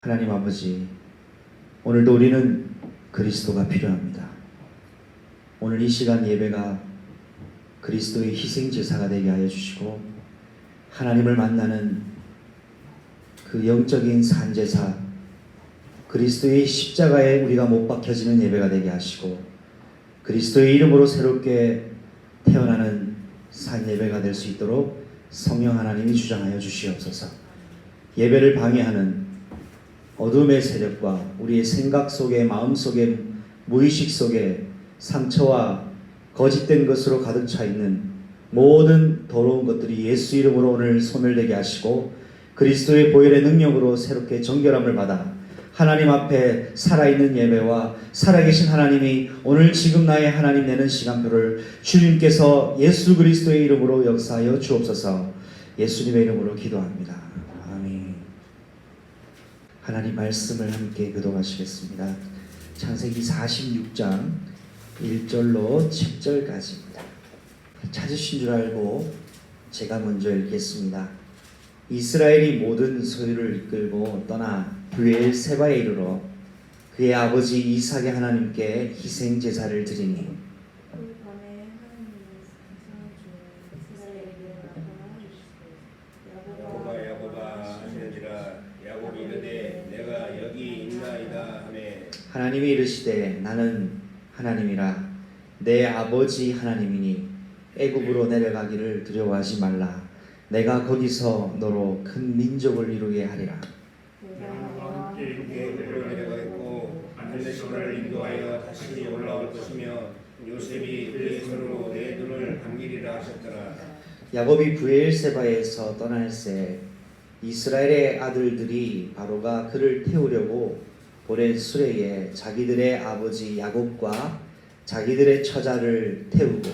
하나님 아버지, 오늘도 우리는 그리스도가 필요합니다. 오늘 이 시간 예배가 그리스도의 희생제사가 되게 하여 주시고 하나님을 만나는 그 영적인 산제사, 그리스도의 십자가에 우리가 못 박혀지는 예배가 되게 하시고 그리스도의 이름으로 새롭게 태어나는 산 예배가 될 수 있도록 성령 하나님이 주장하여 주시옵소서. 예배를 방해하는 어둠의 세력과 우리의 생각 속에, 마음 속에, 무의식 속에 상처와 거짓된 것으로 가득 차 있는 모든 더러운 것들이 예수 이름으로 오늘 소멸되게 하시고 그리스도의 보혈의 능력으로 새롭게 정결함을 받아 하나님 앞에 살아있는 예배와 살아계신 하나님이 오늘 지금 나의 하나님 되는 시간표를 주님께서 예수 그리스도의 이름으로 역사하여 주옵소서. 예수님의 이름으로 기도합니다. 아멘. 하나님 말씀을 함께 교독하시겠습니다. 창세기 46장 1절로 10절까지입니다. 찾으신 줄 알고 제가 먼저 읽겠습니다. 이스라엘이 모든 소유를 이끌고 떠나 브엘세바에 이르러 그의 아버지 이삭의 하나님께 희생 제사를 드리니 하나님이 이르시되 나는 하나님이라 내 아버지 하나님이니 애굽으로 내려가기를 두려워하지 말라. 내가 거기서 너로 큰 민족을 이루게 하리라. 애굽으로 내려가겠고 안내시를 인도하여 다시 올라올 것이며 요셉이 그의 손으로 내 눈을 감기리라 하셨더라. 야곱이 브엘세바에서 떠날새 이스라엘의 아들들이 바로가 그를 태우려고 보낸 수레에 자기들의 아버지 야곱과 자기들의 처자를 태우고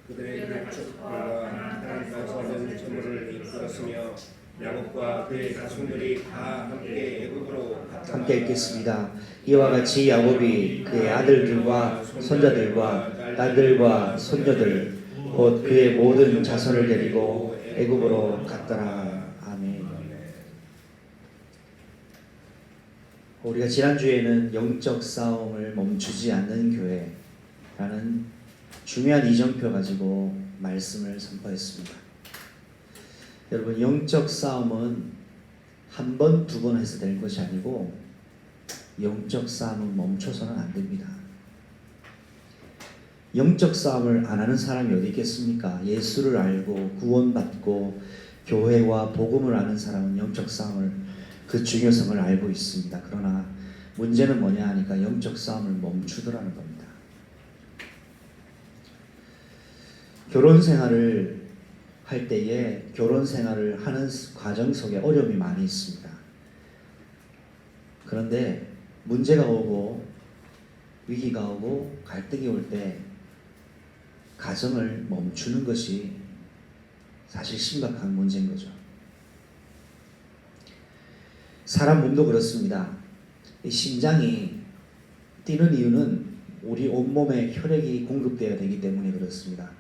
그들의 가축과 하나님께서 얻은 재물을 이끌었으며 야곱과 그의 가축들이 다 함께 애굽으로 갔다. 함께 읽겠습니다. 이와 같이 야곱이 그의 아들들과 손자들과 딸들과 손녀들 곧 그의 모든 자손을 데리고 애굽으로 갔더라. 아멘. 우리가 지난주에는 영적 싸움을 멈추지 않는 교회라는 중요한 이정표 가지고 말씀을 선포했습니다. 여러분, 영적 싸움은 한 번, 두 번 해서 될 것이 아니고 영적 싸움은 멈춰서는 안 됩니다. 영적 싸움을 안 하는 사람이 어디 있겠습니까? 예수를 알고 구원받고 교회와 복음을 아는 사람은 영적 싸움을 그 중요성을 알고 있습니다. 그러나 문제는 뭐냐 하니까 영적 싸움을 멈추더라는 겁니다. 결혼 생활을 할 때에 결혼 생활을 하는 과정 속에 어려움이 많이 있습니다. 그런데 문제가 오고 위기가 오고 갈등이 올 때 가정을 멈추는 것이 사실 심각한 문제인 거죠. 사람 몸도 그렇습니다. 이 심장이 뛰는 이유는 우리 온몸에 혈액이 공급되어야 되기 때문에 그렇습니다.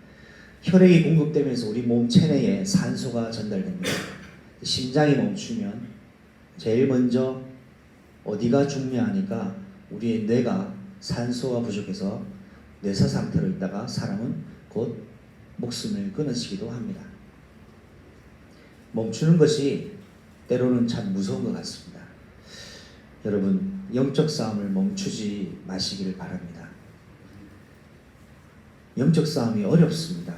혈액이 공급되면서 우리 몸 체내에 산소가 전달됩니다. 심장이 멈추면 제일 먼저 어디가 중요하니까 우리의 뇌가 산소가 부족해서 뇌사 상태로 있다가 사람은 곧 목숨을 끊으시기도 합니다. 멈추는 것이 때로는 참 무서운 것 같습니다. 여러분, 영적 싸움을 멈추지 마시기를 바랍니다. 영적 싸움이 어렵습니다.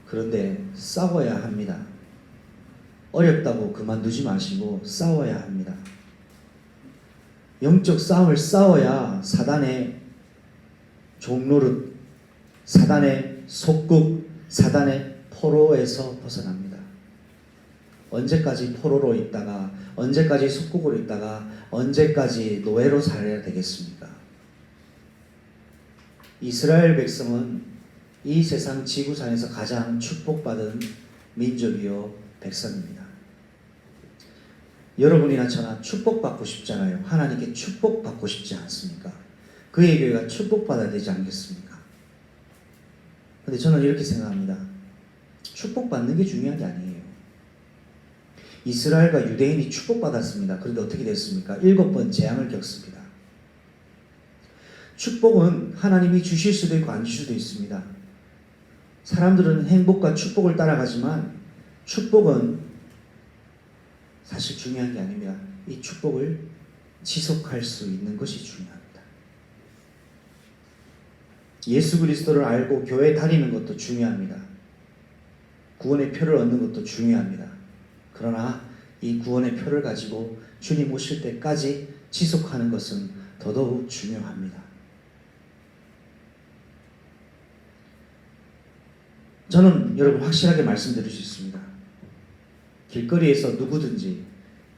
그런데 싸워야 합니다. 어렵다고 그만두지 마시고 싸워야 합니다. 영적 싸움을 싸워야 사단의 종노릇, 사단의 속국, 사단의 포로에서 벗어납니다. 언제까지 포로로 있다가, 언제까지 속국으로 있다가, 언제까지 노예로 살아야 되겠습니까? 이스라엘 백성은 이 세상 지구상에서 가장 축복받은 민족이요 백성입니다. 여러분이나 저나 축복받고 싶잖아요. 하나님께 축복받고 싶지 않습니까? 그의 교회가 축복받아야 되지 않겠습니까? 근데 저는 이렇게 생각합니다. 축복받는 게 중요한 게 아니에요. 이스라엘과 유대인이 축복받았습니다. 그런데 어떻게 됐습니까? 7번 재앙을 겪습니다. 축복은 하나님이 주실 수도 있고 안 주실 수도 있습니다. 사람들은 행복과 축복을 따라가지만 축복은 사실 중요한 게 아닙니다. 이 축복을 지속할 수 있는 것이 중요합니다. 예수 그리스도를 알고 교회 다니는 것도 중요합니다. 구원의 표를 얻는 것도 중요합니다. 그러나 이 구원의 표를 가지고 주님 오실 때까지 지속하는 것은 더더욱 중요합니다. 저는 여러분 확실하게 말씀드릴 수 있습니다. 길거리에서 누구든지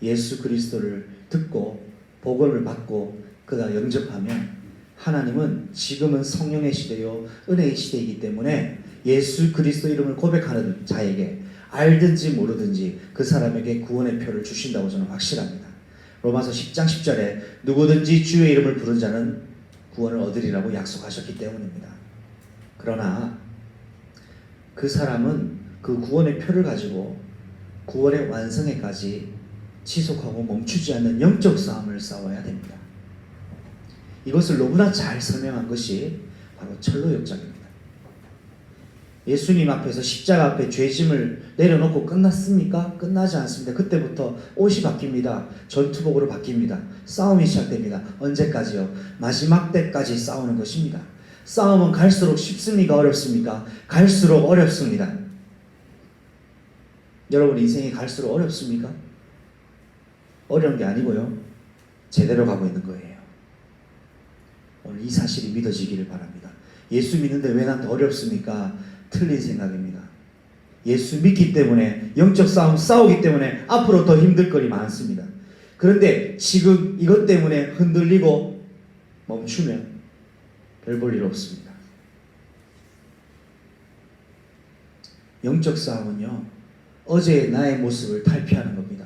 예수 그리스도를 듣고 복음을 받고 그가 영접하면 하나님은 지금은 성령의 시대요 은혜의 시대이기 때문에 예수 그리스도 이름을 고백하는 자에게 알든지 모르든지 그 사람에게 구원의 표를 주신다고 저는 확실합니다. 로마서 10장 10절에 누구든지 주의 이름을 부른 자는 구원을 얻으리라고 약속하셨기 때문입니다. 그러나 그 사람은 그 구원의 표를 가지고 구원의 완성에까지 지속하고 멈추지 않는 영적 싸움을 싸워야 됩니다. 이것을 너무나 잘 설명한 것이 바로 철로 역작입니다. 예수님 앞에서 십자가 앞에 죄짐을 내려놓고 끝났습니까? 끝나지 않습니다. 그때부터 옷이 바뀝니다. 전투복으로 바뀝니다. 싸움이 시작됩니다. 언제까지요? 마지막 때까지 싸우는 것입니다. 싸움은 갈수록 쉽습니까? 어렵습니까? 갈수록 어렵습니다. 여러분 인생이 갈수록 어렵습니까? 어려운 게 아니고요. 제대로 가고 있는 거예요. 오늘 이 사실이 믿어지기를 바랍니다. 예수 믿는데 왜 나한테 어렵습니까? 틀린 생각입니다. 예수 믿기 때문에 영적 싸움 싸우기 때문에 앞으로 더 힘들 거리 많습니다. 그런데 지금 이것 때문에 흔들리고 멈추면 별 볼 일 없습니다. 영적 싸움은요, 어제의 나의 모습을 탈피하는 겁니다.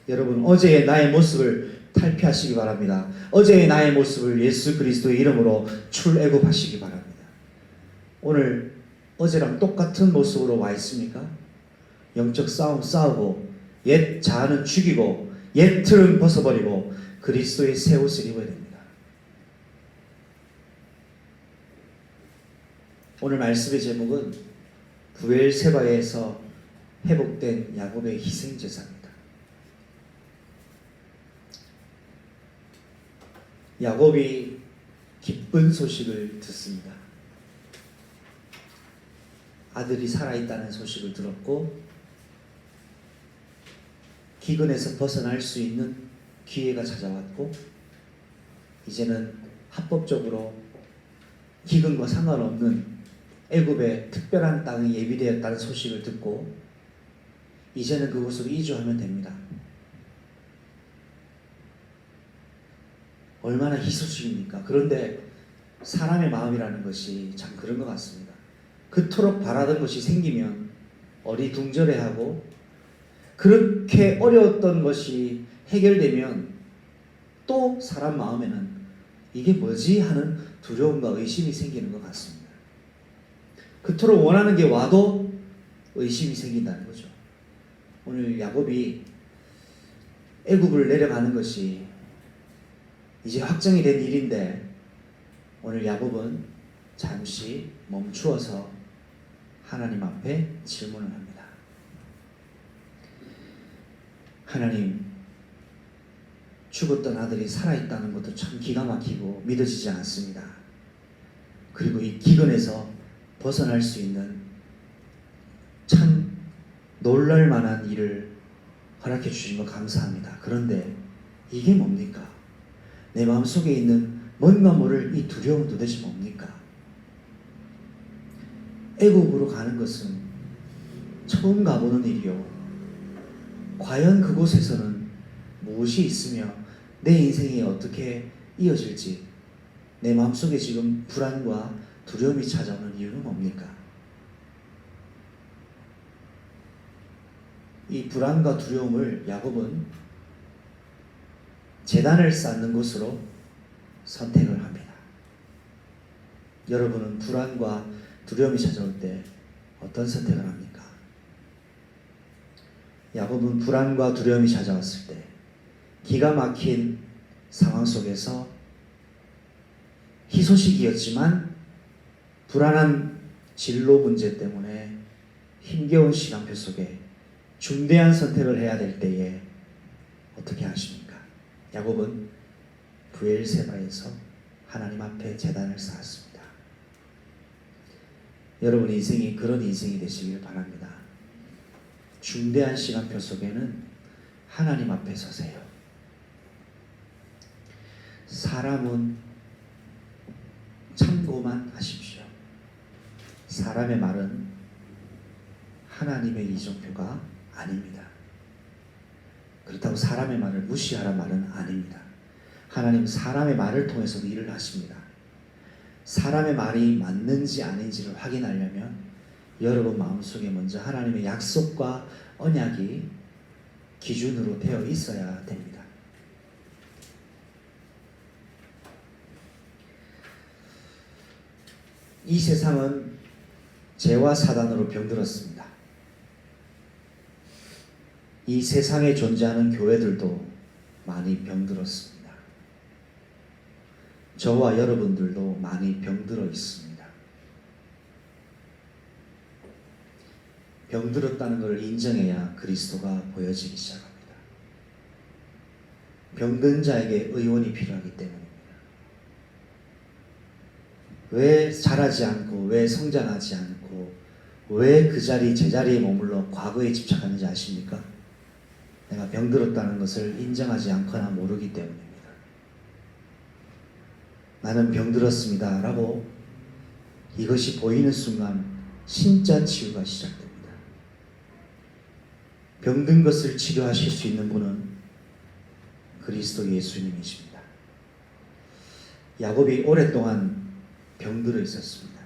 여러분, 어제의 나의 모습을 탈피하시기 바랍니다. 어제의 나의 모습을 예수 그리스도의 이름으로 출애굽하시기 바랍니다. 오늘 어제랑 똑같은 모습으로 와 있습니까? 영적 싸움 싸우고 옛 자아는 죽이고 옛 틀은 벗어버리고 그리스도의 새 옷을 입어야 됩니다. 오늘 말씀의 제목은 부엘세바에서 회복된 야곱의 희생제사입니다. 야곱이 기쁜 소식을 듣습니다. 아들이 살아있다는 소식을 들었고 기근에서 벗어날 수 있는 기회가 찾아왔고 이제는 합법적으로 기근과 상관없는 애굽의 특별한 땅이 예비되었다는 소식을 듣고 이제는 그곳으로 이주하면 됩니다. 얼마나 희소식입니까? 그런데 사람의 마음이라는 것이 참 그런 것 같습니다. 그토록 바라던 것이 생기면 어리둥절해하고 그렇게 어려웠던 것이 해결되면 또 사람 마음에는 이게 뭐지 하는 두려움과 의심이 생기는 것 같습니다. 그토록 원하는 게 와도 의심이 생긴다는 거죠. 오늘 야곱이 애굽을 내려가는 것이 이제 확정이 된 일인데 오늘 야곱은 잠시 멈추어서 하나님 앞에 질문을 합니다. 하나님, 죽었던 아들이 살아있다는 것도 참 기가 막히고 믿어지지 않습니다. 그리고 이 기근에서 벗어날 수 있는 참 놀랄만한 일을 허락해 주신 거 감사합니다. 그런데 이게 뭡니까? 내 마음속에 있는 뭔가 모를 이 두려움은 도대체 뭡니까? 애굽으로 가는 것은 처음 가보는 일이요. 과연 그곳에서는 무엇이 있으며 내 인생이 어떻게 이어질지 내 마음속에 지금 불안과 두려움이 찾아오는 이유는 뭡니까? 이 불안과 두려움을 야곱은 제단을 쌓는 곳으로 선택을 합니다. 여러분은 불안과 두려움이 찾아올 때 어떤 선택을 합니까? 야곱은 불안과 두려움이 찾아왔을 때 기가 막힌 상황 속에서 희소식이었지만 불안한 진로 문제 때문에 힘겨운 시간표 속에 중대한 선택을 해야 될 때에 어떻게 하십니까? 야곱은 브엘세바에서 하나님 앞에 제단을 쌓았습니다. 여러분 인생이 그런 인생이 되시길 바랍니다. 중대한 시간표 속에는 하나님 앞에 서세요. 사람은 참고만 하십시오. 사람의 말은 하나님의 이정표가 아닙니다. 그렇다고 사람의 말을 무시하란 말은 아닙니다. 하나님 사람의 말을 통해서도 일을 하십니다. 사람의 말이 맞는지 아닌지를 확인하려면 여러분 마음속에 먼저 하나님의 약속과 언약이 기준으로 되어 있어야 됩니다. 이 세상은 죄와 사단으로 병들었습니다. 이 세상에 존재하는 교회들도 많이 병들었습니다. 저와 여러분들도 많이 병들어 있습니다. 병들었다는 것을 인정해야 그리스도가 보여지기 시작합니다. 병든 자에게 의원이 필요하기 때문입니다. 왜 자라지 않고 왜 성장하지 않고 왜 그 자리 제자리에 머물러 과거에 집착하는지 아십니까? 내가 병들었다는 것을 인정하지 않거나 모르기 때문입니다. 나는 병들었습니다 라고 이것이 보이는 순간 진짜 치유가 시작됩니다. 병든 것을 치료하실 수 있는 분은 그리스도 예수님이십니다. 야곱이 오랫동안 병들어 있었습니다.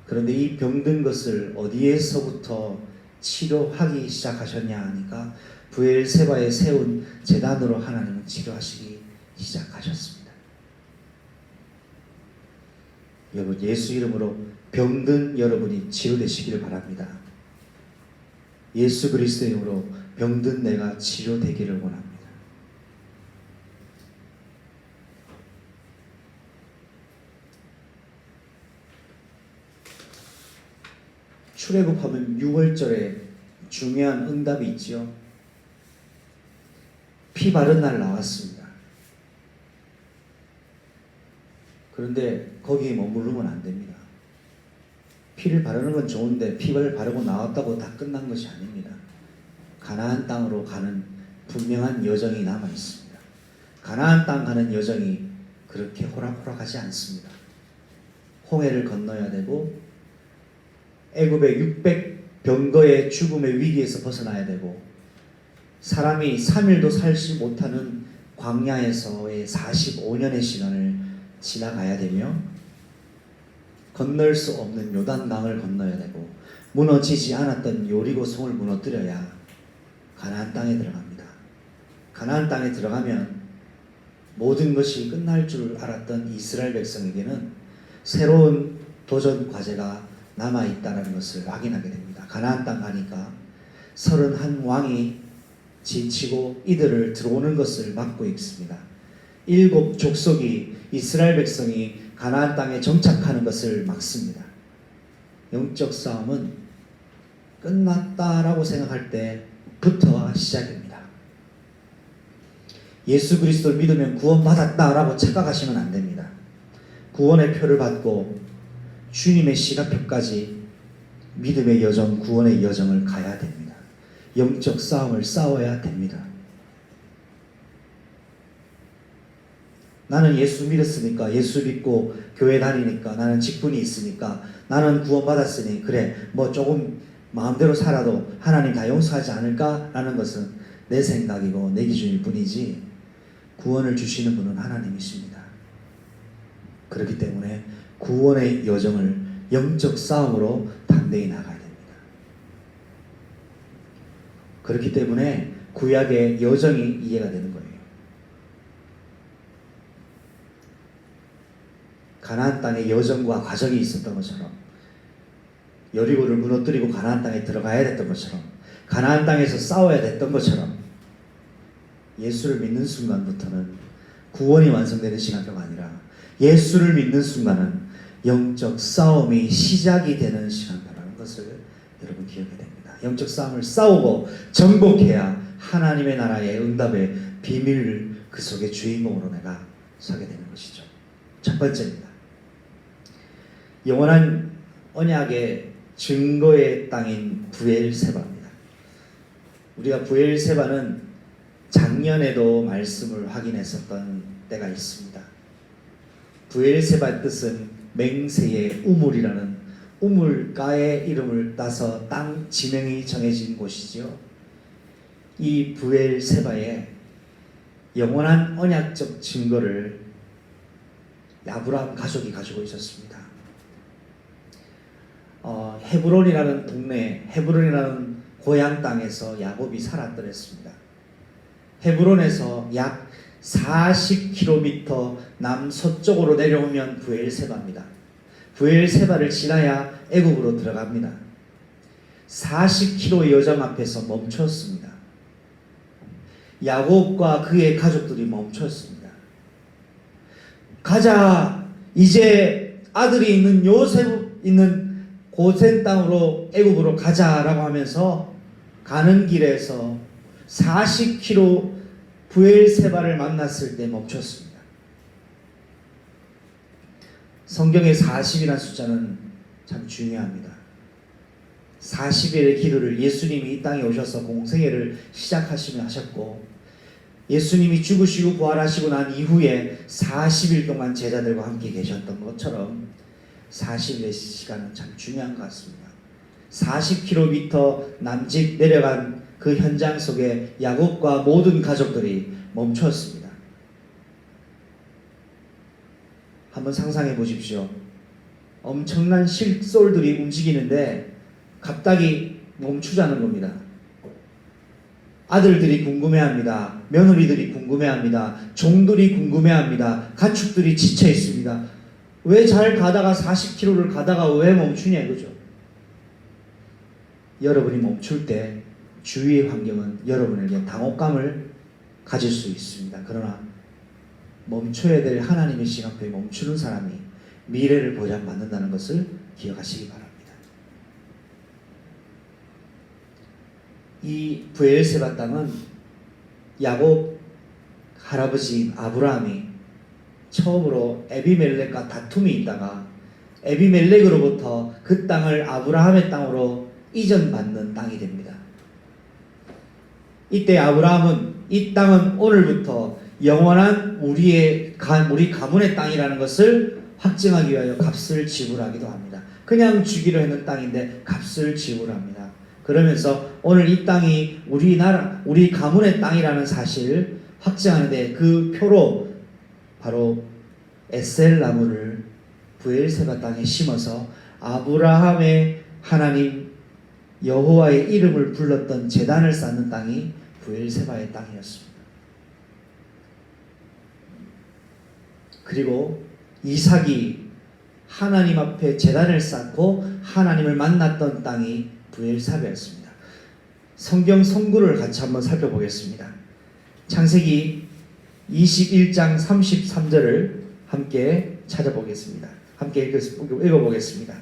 그런데 이 병든 것을 어디에서부터 치료하기 시작하셨냐 하니까 브엘세바에 세운 제단으로 하나님은 치료하시기 시작하셨습니다. 여러분 예수 이름으로 병든 여러분이 치료되시기를 바랍니다. 예수 그리스도 이름으로 병든 내가 치료되기를 원합니다. 출애굽하면 6월절에 중요한 응답이 있지요. 피 바른 날 나왔습니다. 그런데 거기에 머무르면 안 됩니다. 피를 바르는 건 좋은데 피를 바르고 나왔다고 다 끝난 것이 아닙니다. 가나안 땅으로 가는 분명한 여정이 남아 있습니다. 가나안 땅 가는 여정이 그렇게 호락호락하지 않습니다. 홍해를 건너야 되고 애굽의 600병거의 죽음의 위기에서 벗어나야 되고 사람이 3일도 살지 못하는 광야에서의 45년의 시간을 지나가야 되며 건널 수 없는 요단강을 건너야 되고 무너지지 않았던 요리고 성을 무너뜨려야 가나안 땅에 들어갑니다. 가나안 땅에 들어가면 모든 것이 끝날 줄 알았던 이스라엘 백성에게는 새로운 도전 과제가 남아있다는 것을 확인하게 됩니다. 가나안 땅 가니까 31왕이 지치고 이들을 들어오는 것을 막고 있습니다. 7 족속이 이스라엘 백성이 가나안 땅에 정착하는 것을 막습니다. 영적 싸움은 끝났다라고 생각할 때부터 시작입니다. 예수 그리스도를 믿으면 구원받았다라고 착각하시면 안 됩니다. 구원의 표를 받고 주님의 시간표까지 믿음의 여정, 구원의 여정을 가야 됩니다. 영적 싸움을 싸워야 됩니다. 나는 예수 믿었으니까, 예수 믿고 교회 다니니까, 나는 직분이 있으니까, 나는 구원받았으니 그래 뭐 조금 마음대로 살아도 하나님 다 용서하지 않을까? 라는 것은 내 생각이고 내 기준일 뿐이지 구원을 주시는 분은 하나님이십니다. 그렇기 때문에 구원의 여정을 영적 싸움으로 담대히 나가야 됩니다. 그렇기 때문에 구약의 여정이 이해가 되는 거예요. 가나안 땅의 여정과 과정이 있었던 것처럼 여리고를 무너뜨리고 가나안 땅에 들어가야 됐던 것처럼 가나안 땅에서 싸워야 됐던 것처럼 예수를 믿는 순간부터는 구원이 완성되는 시간표가 아니라 예수를 믿는 순간은 영적 싸움이 시작이 되는 시간표라는 것을 여러분 기억해야 됩니다. 영적 싸움을 싸우고 정복해야 하나님의 나라의 응답의 비밀을 그 속의 주인공으로 내가 서게 되는 것이죠. 첫 번째입니다. 영원한 언약의 증거의 땅인 브엘세바입니다. 우리가 브엘세바는 작년에도 말씀을 확인했었던 때가 있습니다. 브엘세바의 뜻은 맹세의 우물이라는 우물가의 이름을 따서 땅 지명이 정해진 곳이지요. 이 브엘세바에 영원한 언약적 증거를 아브라함 가족이 가지고 있었습니다. 헤브론이라는 동네, 헤브론이라는 고향 땅에서 야곱이 살았더랬습니다. 헤브론에서 약 40km 남서쪽으로 내려오면 브엘세바입니다. 브엘세바를 지나야 애굽으로 들어갑니다. 40km의 여정 앞에서 멈췄습니다. 야곱과 그의 가족들이 멈췄습니다. 가자, 이제 아들이 있는 요셉 있는 고센 땅으로 애굽으로 가자라고 하면서 가는 길에서 40km 브엘세바를 만났을 때 멈췄습니다. 성경의 40이라는 숫자는 참 중요합니다. 40일의 기도를 예수님이 이 땅에 오셔서 공생애를 시작하시며 하셨고, 예수님이 죽으시고 부활하시고 난 이후에 40일 동안 제자들과 함께 계셨던 것처럼 40일의 시간은 참 중요한 것 같습니다. 40km 남짓 내려간 그 현장 속에 야곱과 모든 가족들이 멈췄습니다. 한번 상상해 보십시오. 엄청난 실솔들이 움직이는데 갑자기 멈추자는 겁니다. 아들들이 궁금해합니다. 며느리들이 궁금해합니다. 종들이 궁금해합니다. 가축들이 지쳐 있습니다. 왜 잘 가다가 40km를 가다가 왜 멈추냐 이거죠. 여러분이 멈출 때 주위의 환경은 여러분에게 당혹감을 가질 수 있습니다. 그러나 멈춰야 될 하나님의 시간표에 멈추는 사람이 미래를 보장받는다는 것을 기억하시기 바랍니다. 이 브엘세바 땅은 야곱 할아버지 아브라함이 처음으로 에비멜렉과 다툼이 있다가 에비멜렉으로부터 그 땅을 아브라함의 땅으로 이전받는 땅이 됩니다. 이때 아브라함은 이 땅은 오늘부터 영원한 우리 가문의 땅이라는 것을 확증하기 위하여 값을 지불하기도 합니다. 그냥 주기로 했는 땅인데 값을 지불합니다. 그러면서 오늘 이 땅이 우리 가문의 땅이라는 사실을 확증하는데 그 표로 바로 에셀 나무를 브엘세바 땅에 심어서 아브라함의 하나님 여호와의 이름을 불렀던 제단을 쌓는 땅이 브엘세바의 땅이었습니다. 그리고 이삭이 하나님 앞에 제단을 쌓고 하나님을 만났던 땅이 브엘세바였습니다. 성경 선구를 같이 한번 살펴보겠습니다. 창세기 21장 33절을 함께 찾아보겠습니다. 함께 읽어보겠습니다.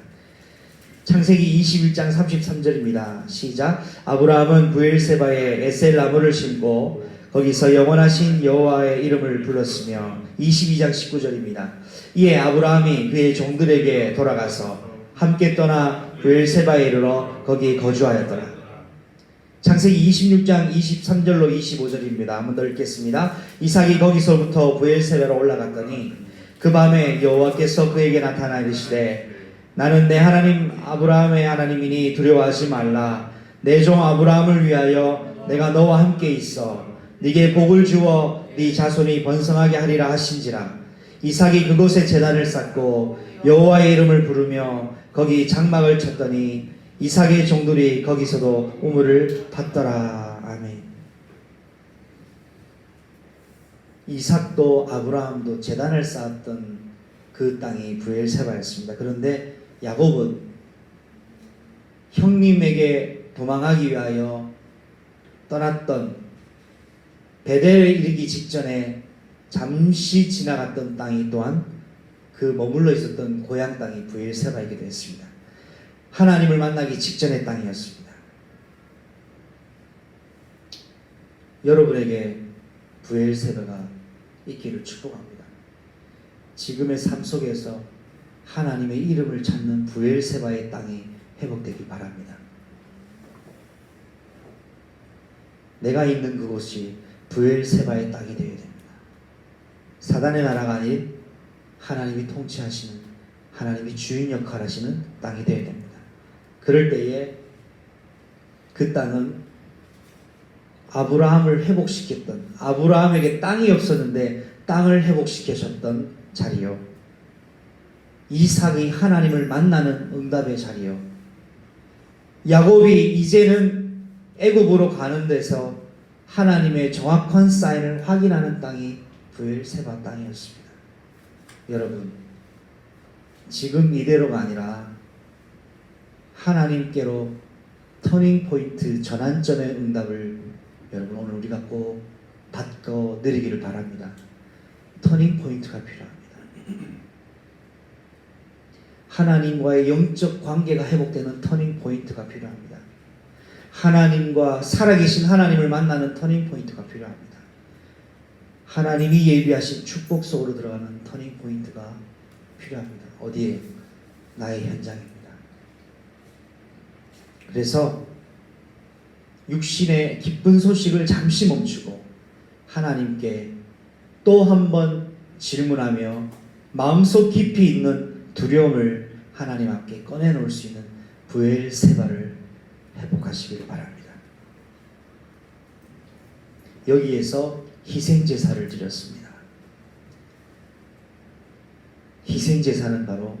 창세기 21장 33절입니다. 시작. 아브라함은 브엘세바에 에셀 나무를 심고 거기서 영원하신 여호와의 이름을 불렀으며 22장 19절입니다. 이에 아브라함이 그의 종들에게 돌아가서 함께 떠나 브엘세바에 이르러 거기 거주하였더라. 창세기 26장 23절로 25절입니다. 한번 더 읽겠습니다. 이삭이 거기서부터 브엘세바로 올라갔더니 그 밤에 여호와께서 그에게 나타나 이르시되 나는 내 하나님 아브라함의 하나님이니 두려워하지 말라. 내 종 아브라함을 위하여 내가 너와 함께 있어 네게 복을 주어 네 자손이 번성하게 하리라 하신지라. 이삭이 그곳에 제단을 쌓고 여호와의 이름을 부르며 거기 장막을 쳤더니 이삭의 종들이 거기서도 우물을 팠더라. 아멘. 이삭도 아브라함도 제단을 쌓았던 그 땅이 브엘세바였습니다. 그런데 야곱은 형님에게 도망하기 위하여 떠났던 베델에 이르기 직전에 잠시 지나갔던 땅이 또한 그 머물러 있었던 고향 땅이 브엘세바이기도 했습니다. 하나님을 만나기 직전의 땅이었습니다. 여러분에게 브엘세바가 있기를 축복합니다. 지금의 삶 속에서 하나님의 이름을 찾는 브엘세바의 땅이 회복되기 바랍니다. 내가 있는 그곳이 브엘세바의 땅이 되어야 됩니다. 사단의 나라가 아닌 하나님이 통치하시는, 하나님이 주인 역할을 하시는 땅이 되어야 됩니다. 그럴 때에 그 땅은 아브라함을 회복시켰던, 아브라함에게 땅이 없었는데 땅을 회복시키셨던 자리요, 이삭이 하나님을 만나는 응답의 자리요, 야곱이 이제는 애굽으로 가는 데서 하나님의 정확한 사인을 확인하는 땅이 브엘세바 땅이었습니다. 여러분, 지금 이대로가 아니라 하나님께로 터닝 포인트, 전환점의 응답을 여러분 오늘 우리가 꼭 받고 누리기를 바랍니다. 터닝 포인트가 필요합니다. 하나님과의 영적 관계가 회복되는 터닝 포인트가 필요합니다. 하나님과 살아계신 하나님을 만나는 터닝 포인트가 필요합니다. 하나님이 예비하신 축복 속으로 들어가는 터닝 포인트가 필요합니다. 어디에? 나의 현장입니다. 그래서 육신의 기쁜 소식을 잠시 멈추고 하나님께 또 한 번 질문하며 마음속 깊이 있는 두려움을 하나님 앞에 꺼내놓을 수 있는 브엘세바를 회복하시길 바랍니다. 여기에서 희생제사를 드렸습니다. 희생제사는 바로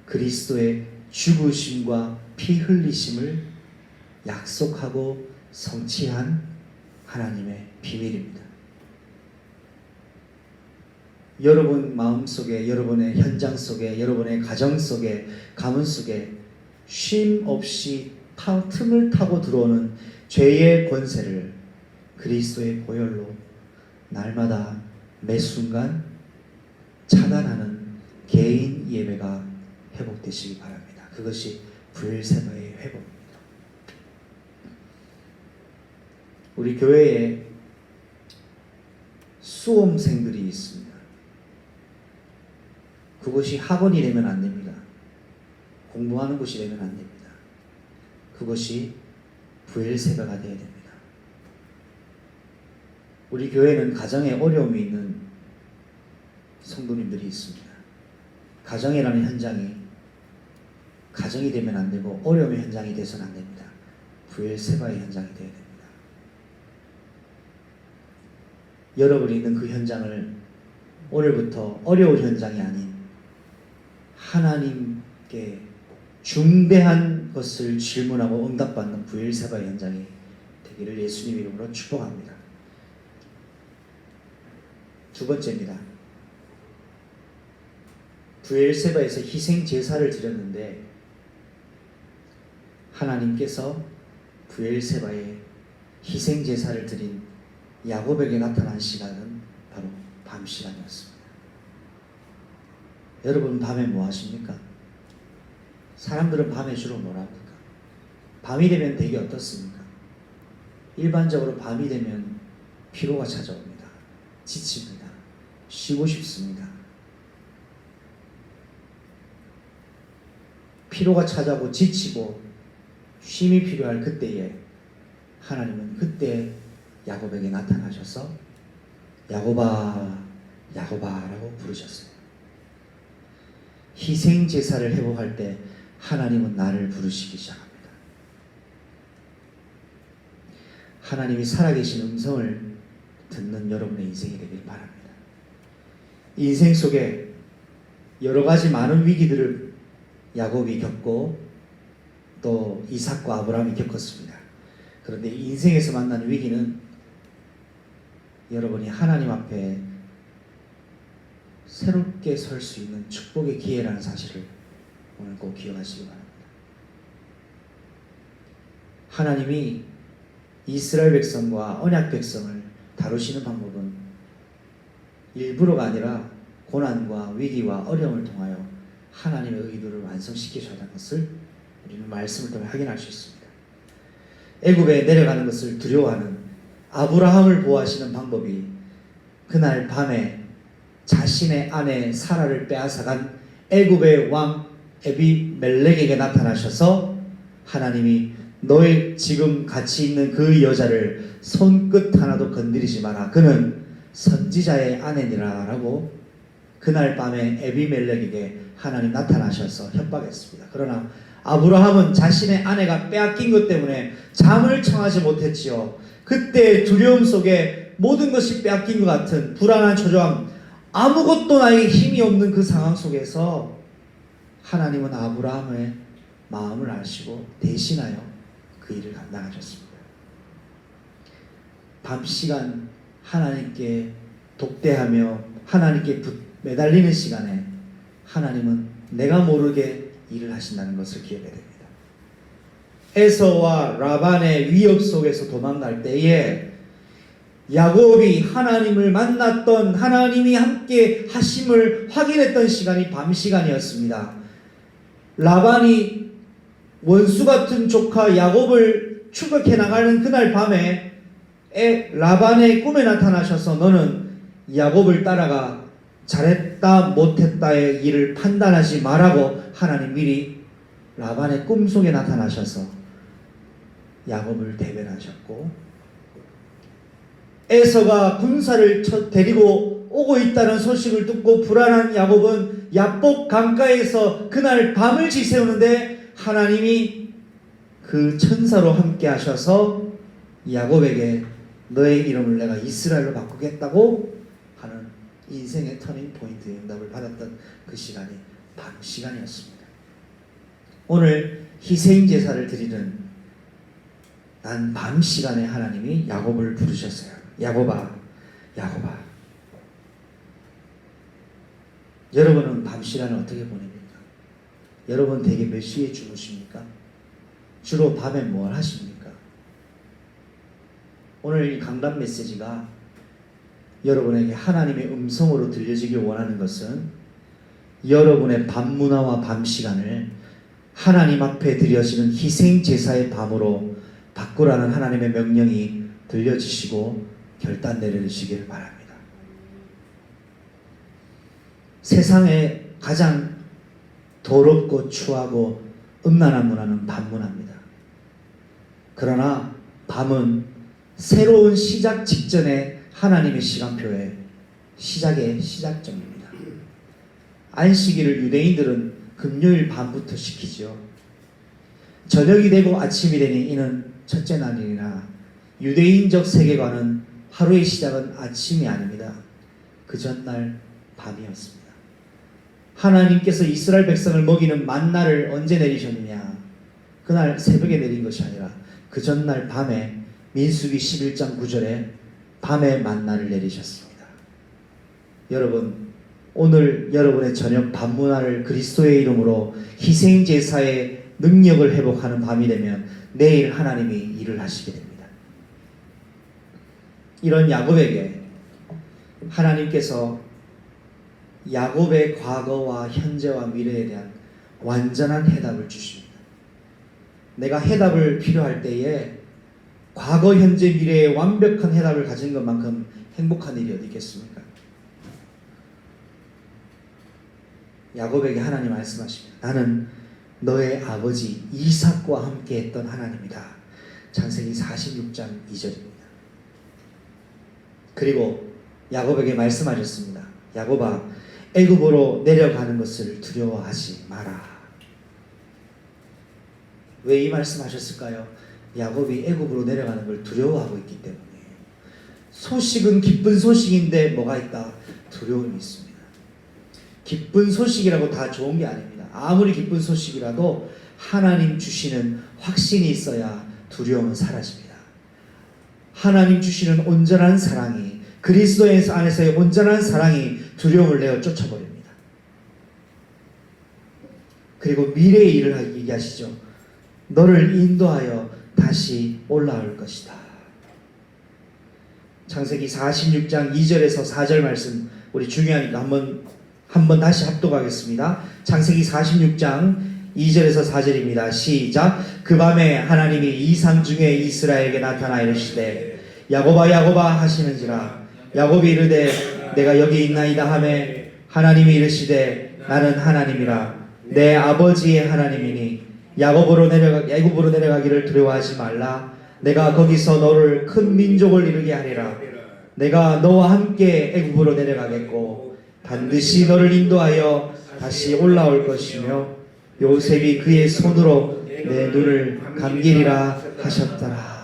그리스도의 죽으심과 피 흘리심을 약속하고 성취한 하나님의 비밀입니다. 여러분 마음속에, 여러분의 현장 속에, 여러분의 가정 속에, 가문 속에 쉼 없이 틈을 타고 들어오는 죄의 권세를 그리스도의 보혈로 날마다 매 순간 차단하는 개인 예배가 회복되시기 바랍니다. 그것이 브엘세바의 회복입니다. 우리 교회에 수험생들이 있습니다. 그것이 학원이 되면 안 됩니다. 공부하는 곳이 되면 안 됩니다. 그것이 브엘세바가 되어야 됩니다. 우리 교회는 가정에 어려움이 있는 성도님들이 있습니다. 가정이라는 현장이 가정이 되면 안 되고 어려움의 현장이 되서는 안 됩니다. 브엘세바의 현장이 되어야 됩니다. 여러분이 있는 그 현장을 오늘부터 어려운 현장이 아닌 하나님께 중대한 것을 질문하고 응답받는 브엘세바의 현장이 되기를 예수님 이름으로 축복합니다. 두 번째입니다. 브엘세바에서 희생 제사를 드렸는데 하나님께서 브엘세바에 희생 제사를 드린 야곱에게 나타난 시간은 바로 밤 시간이었습니다. 여러분 밤에 뭐 하십니까? 사람들은 밤에 주로 뭘 합니까? 밤이 되면 되게 어떻습니까? 일반적으로 밤이 되면 피로가 찾아옵니다. 지칩니다. 쉬고 싶습니다. 피로가 찾아오고 지치고 쉼이 필요할 그때에 하나님은 그때 야곱에게 나타나셔서 야곱아 야곱아 라고 부르셨어요. 희생 제사를 회복할 때 하나님은 나를 부르시기 시작합니다. 하나님이 살아계신 음성을 듣는 여러분의 인생이 되길 바랍니다. 인생 속에 여러 가지 많은 위기들을 야곱이 겪고 또 이삭과 아브라함이 겪었습니다. 그런데 인생에서 만나는 위기는 여러분이 하나님 앞에 새롭게 설 수 있는 축복의 기회라는 사실을 오늘 꼭 기억하시기 바랍니다. 하나님이 이스라엘 백성과 언약 백성을 다루시는 방법은 일부러가 아니라 고난과 위기와 어려움을 통하여 하나님의 의도를 완성시키셔야 하는 것을 우리는 말씀을 통해 확인할 수 있습니다. 애굽에 내려가는 것을 두려워하는 아브라함을 보호하시는 방법이 그날 밤에 자신의 아내 사라를 빼앗아간 애굽의 왕 에비멜렉에게 나타나셔서 하나님이 너의 지금 같이 있는 그 여자를 손끝 하나도 건드리지 마라. 그는 선지자의 아내니라 라고 그날 밤에 에비멜렉에게 하나님 나타나셔서 협박했습니다. 그러나 아브라함은 자신의 아내가 빼앗긴 것 때문에 잠을 청하지 못했지요. 그때 두려움 속에 모든 것이 빼앗긴 것 같은 불안한 초조함, 아무것도 나에게 힘이 없는 그 상황 속에서 하나님은 아브라함의 마음을 아시고 대신하여 그 일을 감당하셨습니다. 밤 시간 하나님께 독대하며 하나님께 매달리는 시간에 하나님은 내가 모르게 일을 하신다는 것을 기억해야 됩니다. 에서와 라반의 위협 속에서 도망갈 때에 야곱이 하나님을 만났던 하나님이 함께 하심을 확인했던 시간이 밤 시간이었습니다. 라반이 원수 같은 조카 야곱을 추격해 나가는 그날 밤에 라반의 꿈에 나타나셔서 너는 야곱을 따라가 잘했다 못했다의 일을 판단하지 말라고 하나님 미리 라반의 꿈속에 나타나셔서 야곱을 대변하셨고, 에서가 군사를 데리고 오고 있다는 소식을 듣고 불안한 야곱은 야복 강가에서 그날 밤을 지새우는데 하나님이 그 천사로 함께 하셔서 야곱에게 너의 이름을 내가 이스라엘로 바꾸겠다고 하는 인생의 터닝 포인트의 응답을 받았던 그 시간이 밤 시간이었습니다. 오늘 희생 제사를 드리는 난 밤 시간에 하나님이 야곱을 부르셨어요. 야곱아, 야곱아. 여러분은 밤 시간을 어떻게 보냅니까? 여러분 대개 몇 시에 주무십니까? 주로 밤에 뭘 하십니까? 오늘 이 강단 메시지가 여러분에게 하나님의 음성으로 들려지길 원하는 것은 여러분의 밤 문화와 밤 시간을 하나님 앞에 드려지는 희생 제사의 밤으로 바꾸라는 하나님의 명령이 들려지시고 결단 내려주시기를 바랍니다. 세상에 가장 더럽고 추하고 음란한 문화는 밤 문화입니다. 그러나 밤은 새로운 시작 직전에 하나님의 시간표에 시작의 시작점입니다. 안식일을 유대인들은 금요일 밤부터 시키죠. 저녁이 되고 아침이 되니 이는 첫째 날이나 유대인적 세계관은 하루의 시작은 아침이 아닙니다. 그 전날 밤이었습니다. 하나님께서 이스라엘 백성을 먹이는 만나를 언제 내리셨느냐? 그날 새벽에 내린 것이 아니라 그 전날 밤에 민수기 11장 9절에 밤에 만나를 내리셨습니다. 여러분, 오늘 여러분의 저녁 밤 문화를 그리스도의 이름으로 희생제사의 능력을 회복하는 밤이 되면 내일 하나님이 일을 하시게 됩니다. 이런 야곱에게 하나님께서 야곱의 과거와 현재와 미래에 대한 완전한 해답을 주십니다. 내가 해답을 필요할 때에 과거, 현재, 미래에 완벽한 해답을 가진 것만큼 행복한 일이 어디 있겠습니까? 야곱에게 하나님 말씀하십니다. 나는 너의 아버지 이삭과 함께 했던 하나님이다. 창세기 46장 2절입니다. 그리고 야곱에게 말씀하셨습니다. 야곱아, 애굽으로 내려가는 것을 두려워하지 마라. 왜 이 말씀하셨을까요? 야곱이 애굽으로 내려가는 걸 두려워하고 있기 때문에. 소식은 기쁜 소식인데 뭐가 있다? 두려움이 있습니다. 기쁜 소식이라고 다 좋은 게 아닙니다. 아무리 기쁜 소식이라도 하나님 주시는 확신이 있어야 두려움은 사라집니다. 하나님 주시는 온전한 사랑이, 그리스도 안에서의 온전한 사랑이 두려움을 내어 쫓아버립니다. 그리고 미래의 일을 얘기하시죠. 너를 인도하여 다시 올라올 것이다. 창세기 46장 2절에서 4절 말씀 우리 중요하니까 한번 다시 합독하겠습니다. 창세기 46장 2절에서 4절입니다. 시작. 그 밤에 하나님이 이상 중에 이스라엘에게 나타나 이르시되 야곱아 야곱아 하시는지라. 야곱이 이르되 내가 여기 있나이다 하매 하나님이 이르시되 나는 하나님이라 내 아버지의 하나님이니 애굽으로 내려가기를 두려워하지 말라. 내가 거기서 너를 큰 민족을 이루게 하리라. 내가 너와 함께 애굽으로 내려가겠고 반드시 너를 인도하여 다시 올라올 것이며 요셉이 그의 손으로 내 눈을 감기리라 하셨더라.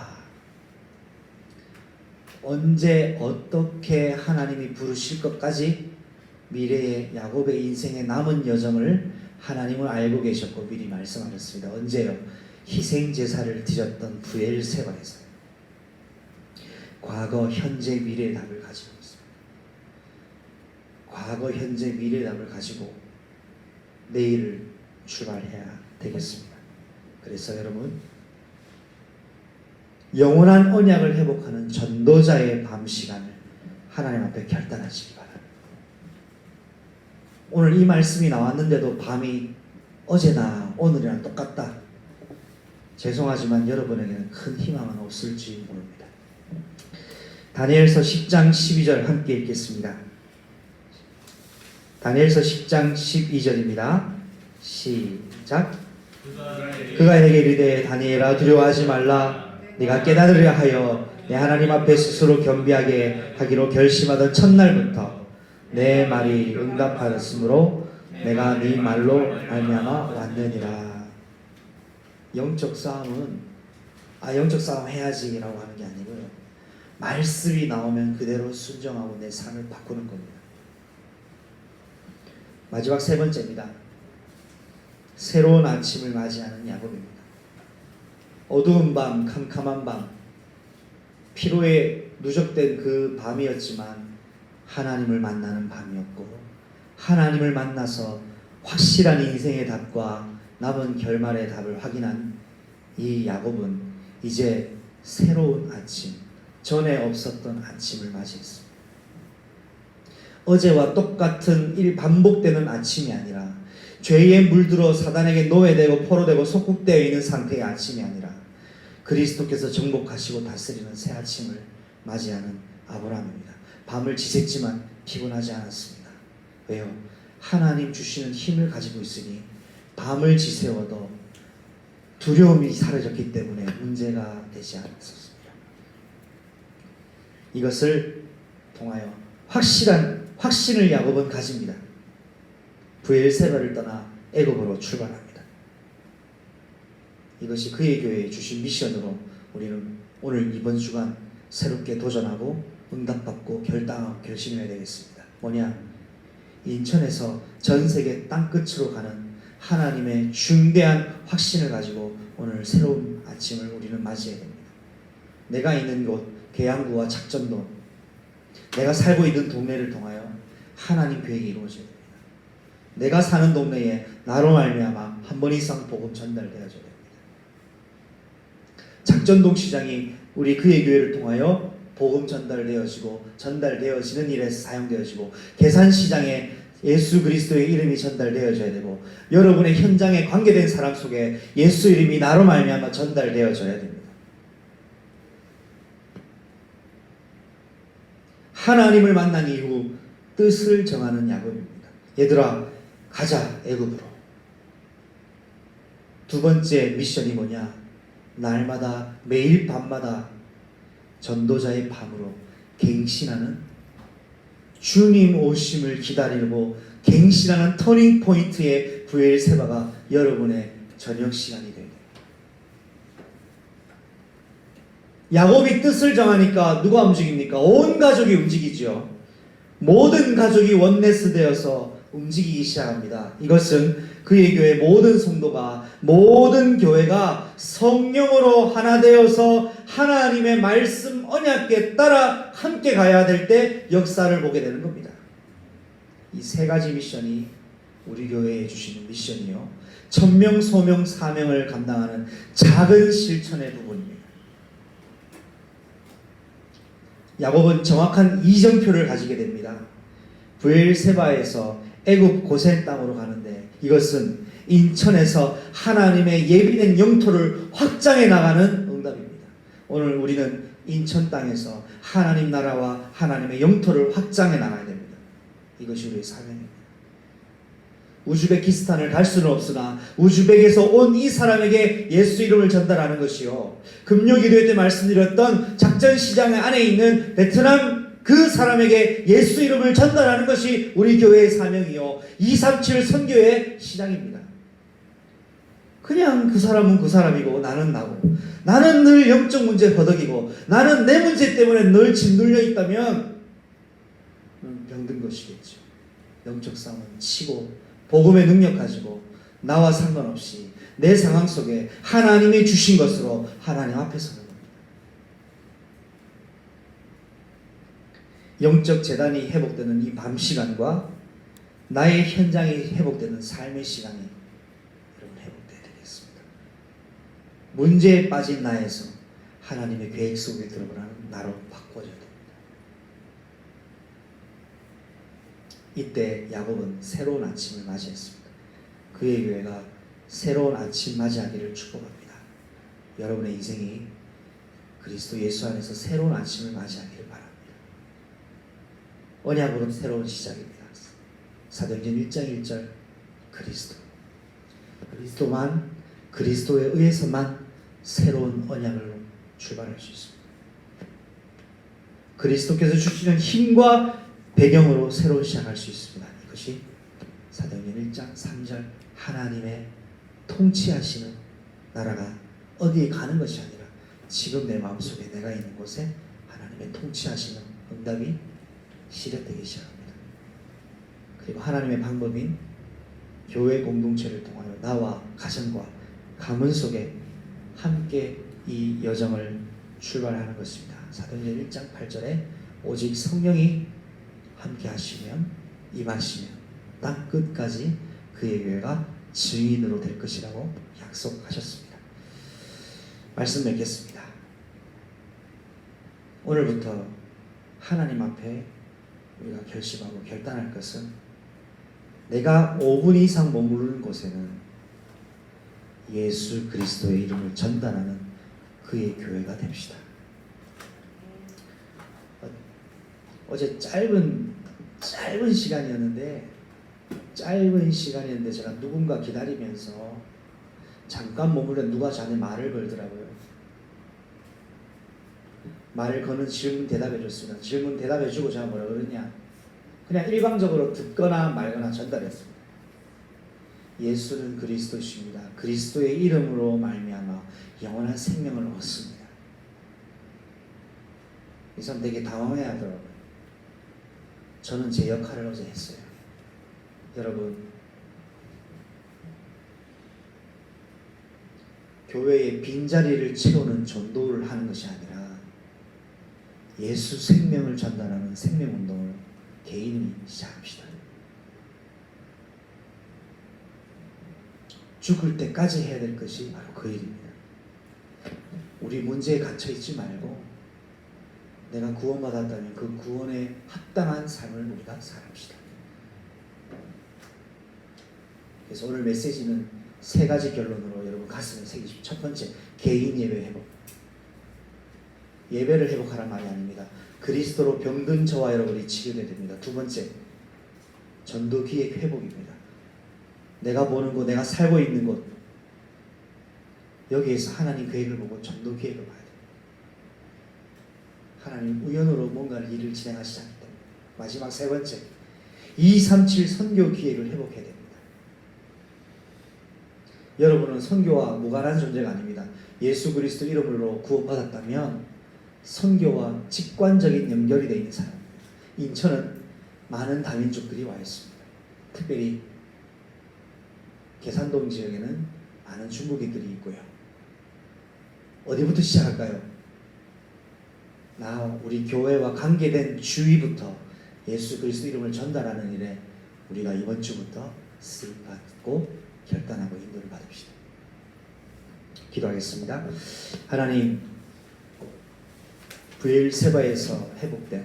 언제 어떻게 하나님이 부르실 것까지 미래의 야곱의 인생의 남은 여정을 하나님은 알고 계셨고 미리 말씀하셨습니다. 언제요? 희생제사를 드렸던 브엘세바에서요. 과거, 현재, 미래의 답을 가지고 있습니다. 과거, 현재, 미래의 답을 가지고 내일을 출발해야 되겠습니다. 그래서 여러분, 영원한 언약을 회복하는 전도자의 밤 시간을 하나님 앞에 결단하시기 바랍니다. 오늘 이 말씀이 나왔는데도 밤이 어제나 오늘이랑 똑같다. 죄송하지만 여러분에게는 큰 희망은 없을지 모릅니다. 다니엘서 10장 12절 함께 읽겠습니다. 다니엘서 10장 12절입니다. 시작. 그가 내게 이르되 다니엘아 두려워하지 말라. 네가 깨달으려 하여 내 하나님 앞에 스스로 겸비하게 하기로 결심하던 첫날부터 내 말이 응답하였으므로 내가 네 말로 말미암아 왔느니라. 영적 싸움 해야지라고 하는 게 아니고요. 말씀이 나오면 그대로 순종하고 내 삶을 바꾸는 겁니다. 마지막 세 번째입니다. 새로운 아침을 맞이하는 야곱입니다. 어두운 밤, 캄캄한 밤, 피로에 누적된 그 밤이었지만 하나님을 만나는 밤이었고 하나님을 만나서 확실한 인생의 답과 남은 결말의 답을 확인한 이 야곱은 이제 새로운 아침, 전에 없었던 아침을 맞이했습니다. 어제와 똑같은 반복되는 아침이 아니라 죄에 물들어 사단에게 노예되고 포로되고 속국되어 있는 상태의 아침이 아니라 그리스도께서 정복하시고 다스리는 새 아침을 맞이하는 아브라함입니다. 밤을 지샜지만 피곤하지 않았습니다. 왜요? 하나님 주시는 힘을 가지고 있으니 밤을 지새워도 두려움이 사라졌기 때문에 문제가 되지 않았습니다. 이것을 통하여 확신을 야곱은 가집니다. 브엘세바를 떠나 애굽으로 출발합니다. 이것이 그의 교회에 주신 미션으로 우리는 오늘 이번 주간 새롭게 도전하고 응답받고 결심해야 되겠습니다. 뭐냐? 인천에서 전 세계 땅끝으로 가는 하나님의 중대한 확신을 가지고 오늘 새로운 아침을 우리는 맞이해야 됩니다. 내가 있는 곳 계양구와 작전동, 내가 살고 있는 동네를 통하여 하나님 계획이 이루어져야 됩니다. 내가 사는 동네에 나로 말미암아 한 번 이상 복음 전달되어져야 됩니다. 작전동 시장이 우리 그의 교회를 통하여 복음 전달되어지는 일에 사용되어지고 계산시장에 예수 그리스도의 이름이 전달되어져야 되고 여러분의 현장에 관계된 사람 속에 예수 이름이 나로 말미암아 전달되어져야 됩니다. 하나님을 만난 이후 뜻을 정하는 야곱입니다. 얘들아 가자 애굽으로. 두 번째 미션이 뭐냐? 날마다 매일 밤마다 전도자의 밤으로 갱신하는 주님 오심을 기다리고 갱신하는 터닝 포인트의 브엘세바가 여러분의 저녁 시간이 됩니다. 야곱이 뜻을 정하니까 누가 움직입니까? 온 가족이 움직이죠. 모든 가족이 원네스 되어서 움직이기 시작합니다. 이것은 그의 교회 모든 성도가 모든 교회가 성령으로 하나 되어서 하나님의 말씀 언약에 따라 함께 가야 될 때 역사를 보게 되는 겁니다. 이 세 가지 미션이 우리 교회에 주시는 미션이요, 천명, 소명, 사명을 감당하는 작은 실천의 부분입니다. 야곱은 정확한 이정표를 가지게 됩니다. 브엘세바에서 애굽 고센 땅으로 가는데, 이것은 인천에서 하나님의 예비된 영토를 확장해 나가는 응답입니다. 오늘 우리는 인천 땅에서 하나님 나라와 하나님의 영토를 확장해 나가야 됩니다. 이것이 우리의 사명입니다. 우즈베키스탄을 갈 수는 없으나 우즈벡에서 온 이 사람에게 예수 이름을 전달하는 것이요, 금요기도회 때 말씀드렸던 작전시장 안에 있는 베트남 그 사람에게 예수 이름을 전달하는 것이 우리 교회의 사명이요, 237 선교의 시작입니다. 그냥 그 사람은 그 사람이고 나는 나고, 나는 늘 영적 문제 허덕이고 나는 내 문제 때문에 늘 짓눌려 있다면 병든 것이겠죠. 영적 싸움은 치고 복음의 능력 가지고 나와 상관없이 내 상황 속에 하나님이 주신 것으로 하나님 앞에 서는 겁니다. 영적 재단이 회복되는 이 밤 시간과 나의 현장이 회복되는 삶의 시간이 여러분 회복되어야 되겠습니다. 문제에 빠진 나에서 하나님의 계획 속에 들어가는 나로 바꿔줘야 됩니다. 이때 야곱은 새로운 아침을 맞이했습니다. 그의 교회가 새로운 아침 맞이하기를 축복합니다. 여러분의 인생이 그리스도 예수 안에서 새로운 아침을 맞이하기를 바랍니다. 언약으로 새로운 시작입니다. 사도행전 1장 1절 그리스도만, 그리스도에 의해서만 새로운 언약으로 출발할 수 있습니다. 그리스도께서 주시는 힘과 배경으로 새로운 시작할 수 있습니다. 이것이 사도행전 1장 3절 하나님의 통치하시는 나라가 어디에 가는 것이 아니라 지금 내 마음속에 내가 있는 곳에 하나님의 통치하시는 응답이 시작되기 시작합니다. 그리고 하나님의 방법인 교회 공동체를 통하여 나와 가정과 가문 속에 함께 이 여정을 출발하는 것입니다. 사도행전 1장 8절에 오직 성령이 함께 하시면 임하시면 땅 끝까지 그의 교회가 증인으로 될 것이라고 약속하셨습니다. 말씀 맺겠습니다. 오늘부터 하나님 앞에 우리가 결심하고 결단할 것은, 내가 5분 이상 머무르는 곳에는 예수 그리스도의 이름을 전달하는 그의 교회가 됩시다. 어제 짧은 시간이었는데 제가 누군가 기다리면서 잠깐 머물러 누가 자네 말을 걸더라고요. 말을 거는 질문 대답해 줬습니다. 질문 대답해 주고 제가 뭐라 그러냐, 그냥 일방적으로 듣거나 말거나 전달했습니다. 예수는 그리스도십니다. 그리스도의 이름으로 말미암아 영원한 생명을 얻습니다. 이 사람 되게 당황해 하더라고요. 저는 제 역할을 어제 했어요. 여러분, 교회의 빈자리를 채우는 전도를 하는 것이 아니라 예수 생명을 전달하는 생명운동을 개인이 시작합시다. 죽을 때까지 해야 될 것이 바로 그 일입니다. 우리 문제에 갇혀있지 말고 내가 구원받았다면 그 구원에 합당한 삶을 우리가 살합시다. 그래서 오늘 메시지는 3가지 결론으로 여러분 가슴에 새기십시오. 첫 번째, 개인 예배 회복. 예배를 회복하란 말이 아닙니다. 그리스도로 병든 저와 여러분이 치유되어야 됩니다. 두 번째, 전도 기획 회복입니다. 내가 보는 곳, 내가 살고 있는 곳, 여기에서 하나님 계획을 보고 전도 기획을 봐야 됩니다. 하나님 우연으로 뭔가를 일을 진행하시지 않기 때문에. 마지막 3번째, 237 선교 기획을 회복해야 됩니다. 여러분은 선교와 무관한 존재가 아닙니다. 예수 그리스도 이름으로 구원받았다면 선교와 직관적인 연결이 되어 있는 사람입니다. 인천은 많은 다민족들이 와 있습니다. 특별히 계산동 지역에는 많은 중국인들이 있고요. 어디부터 시작할까요? 우리 교회와 관계된 주위부터 예수 그리스도 이름을 전달하는 일에 우리가 이번 주부터 쓰임 받고 결단하고 인도를 받읍시다. 기도하겠습니다. 하나님, 브엘세바에서 회복된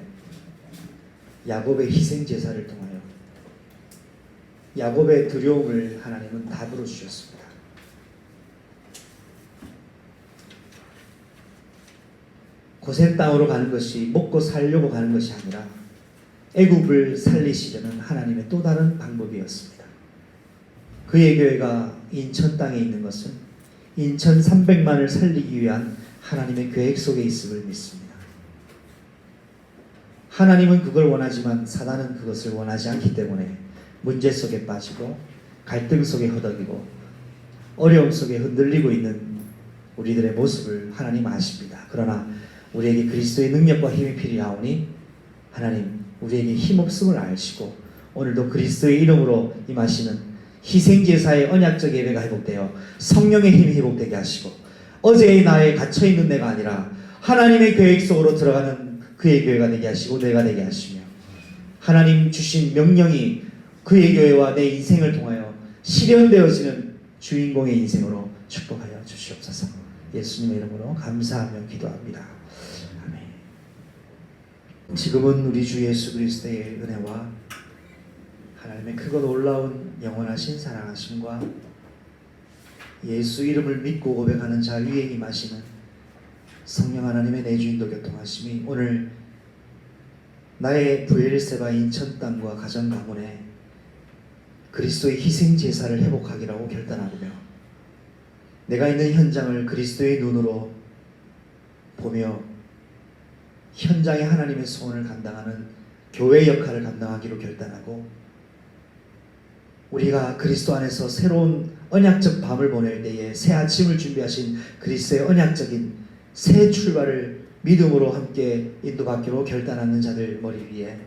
야곱의 희생 제사를 통하여 야곱의 두려움을 하나님은 답으로 주셨습니다. 고센 땅으로 가는 것이 먹고 살려고 가는 것이 아니라 애굽을 살리시려는 하나님의 또 다른 방법이었습니다. 그의 교회가 인천 땅에 있는 것은 인천 300만을 살리기 위한 하나님의 계획 속에 있음을 믿습니다. 하나님은 그걸 원하지만 사단은 그것을 원하지 않기 때문에 문제 속에 빠지고 갈등 속에 허덕이고 어려움 속에 흔들리고 있는 우리들의 모습을 하나님 아십니다. 그러나 우리에게 그리스도의 능력과 힘이 필요하오니 하나님 우리에게 힘없음을 아시고 오늘도 그리스도의 이름으로 임하시는 희생제사의 언약적 예배가 회복되어 성령의 힘이 회복되게 하시고 어제의 나에 갇혀있는 내가 아니라 하나님의 계획 속으로 들어가는 그의 교회가 되게 하시고 내가 되게 하시며 하나님 주신 명령이 그의 교회와 내 인생을 통하여 실현되어지는 주인공의 인생으로 축복하여 주시옵소서. 예수님의 이름으로 감사하며 기도합니다. 아멘. 지금은 우리 주 예수 그리스도의 은혜와 하나님의 크고 놀라운 영원하신 사랑하심과 예수 이름을 믿고 고백하는 자 위에 임하시는 성령 하나님의 내주인도 교통하심이 오늘 나의 브엘세바 인천 땅과 가정 가문에 그리스도의 희생 제사를 회복하기라고 결단하며 내가 있는 현장을 그리스도의 눈으로 보며 현장에 하나님의 소원을 감당하는 교회 역할을 감당하기로 결단하고 우리가 그리스도 안에서 새로운 언약적 밤을 보낼 때에 새 아침을 준비하신 그리스도의 언약적인 새 출발을 믿음으로 함께 인도받기로 결단하는 자들 머리 위에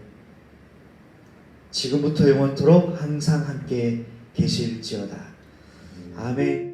지금부터 영원토록 항상 함께 계실지어다. 아멘.